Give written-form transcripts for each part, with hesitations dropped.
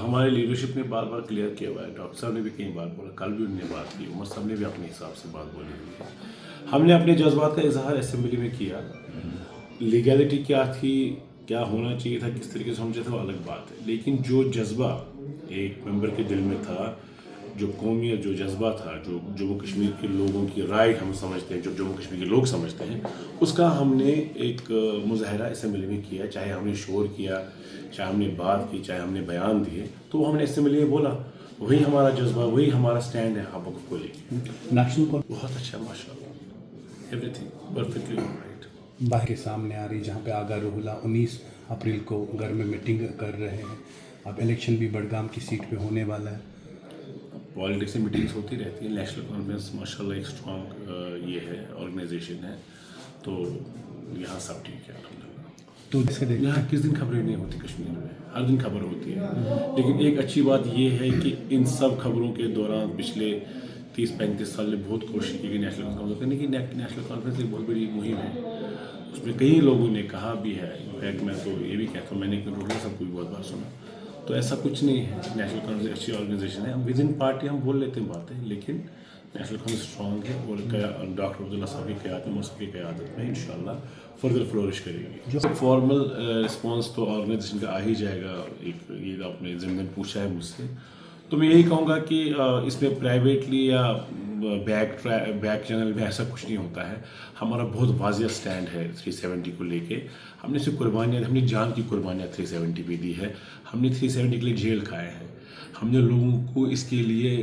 हमारे लीडरशिप ने बार बार क्लियर किया हुआ है, डॉक्टर साहब ने भी कई बार बोला, कल भी उन्होंने बात की, उमर साहब ने भी अपने हिसाब से बात बोली हुई है। हमने अपने जज्बात का इजहार असेंबली में किया। लीगैलिटी क्या थी, क्या होना चाहिए था, किस तरीके से होना चाहिए था, वो अलग बात है, लेकिन जो जज्बा एक मेंबर के दिल में था, जो कौमियत, जो जज्बा था, जो जम्मू कश्मीर के लोगों की राय हम समझते हैं, जो जम्मू कश्मीर के लोग समझते हैं, उसका हमने एक मुजाहरा असेंबली में किया। चाहे हमने शोर किया, चाहे हमने बात की, चाहे हमने बयान दिए, तो वो हमने असेंबली में बोला। वही हमारा जज्बा, वही हमारा स्टैंड है आप को लेके। नेशनल बहुत अच्छा, माशाल्लाह, एवरीथिंग परफेक्टली राइट। बाहर के सामने आ रही, जहाँ पे आगा रोहला 19 अप्रैल को घर में मीटिंग कर रहे हैं। अब इलेक्शन भी बड़गाम की सीट पे होने वाला है। पॉलिटिक्स में मीटिंग्स होती रहती हैं। नेशनल कॉन्फ्रेंस माशाल्लाह एक स्ट्रॉन्ग ये है, ऑर्गेनाइजेशन है, तो यहाँ सब ठीक है अल्हम्दुलिल्लाह। तो जैसे देखिए यहाँ किस दिन खबरें नहीं होती कश्मीर में, हर दिन खबर होती है। लेकिन एक अच्छी बात ये है कि इन सब खबरों के दौरान पिछले 30-35 साल में बहुत कोशिश की गई नेशनल कॉन्फ्रेंस करने की। नेशनल कॉन्फ्रेंस एक बहुत बड़ी मुहिम है, उसमें कई लोगों ने कहा भी है। इनफैक्ट मैं तो ये भी कहता हूँ, मैंने रोहला सबको भी बहुत बार सुना, तो ऐसा कुछ नहीं है। नेशनल कॉन्फ्रेंस अच्छी ऑर्गेनाइजेशन है, हम विद इन पार्टी हम बोल लेते हैं बातें, लेकिन नेशनल कॉन्फ्रेंस स्ट्रॉन्ग है और डॉक्टर अब्दुल्ला साहब की क़यादत में, उसकी क़यादत में इंशाल्लाह फर्दर फ्लोरिश करेगी। जो फॉर्मल रिस्पॉन्स तो ऑर्गेनाइजेशन का आ ही जाएगा। एक ये आपने ज़िम्मन पूछा है मुझसे, तो मैं यही कहूँगा कि इसमें प्राइवेटली या बैक चैनल में ऐसा कुछ नहीं होता है। हमारा बहुत वाज़ेह स्टैंड है 370 को लेके। हमने सिर्फ कुर्बानियाँ, हमने जान की कुर्बानियाँ 370 पे दी है। हमने 370 के लिए जेल खाए हैं, हमने लोगों को इसके लिए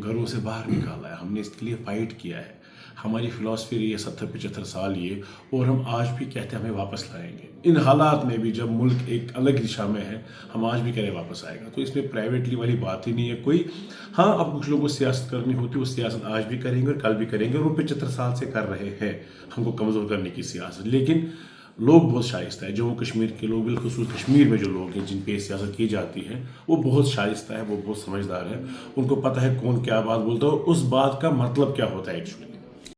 घरों से बाहर निकाला है, हमने इसके लिए फ़ाइट किया है। हमारी फ़िलासफ़ी रही है 70-75 साल ये, और हम आज भी कहते हैं हमें वापस लाएंगे। इन हालात में भी जब मुल्क एक अलग दिशा में है, हम आज भी कह रहे हैं वापस आएगा। तो इसमें प्राइवेटली वाली बात ही नहीं है कोई। हाँ, अब कुछ लोगों को सियासत करनी होती है, वो सियासत आज भी करेंगे और कल भी करेंगे, और वो 75 साल से कर रहे हैं हमको कमज़ोर करने की सियासत। लेकिन लोग बहुत शाइस्ता है, जम्मू कश्मीर के लोग, बिलखुसूस कश्मीर में जो लोग हैं जिन पे सियासत की जाती है, वो बहुत शाइस्ता है, वो बहुत समझदार है। उनको पता है कौन क्या बात बोलता है और उस बात का मतलब क्या होता है एक्चुअली।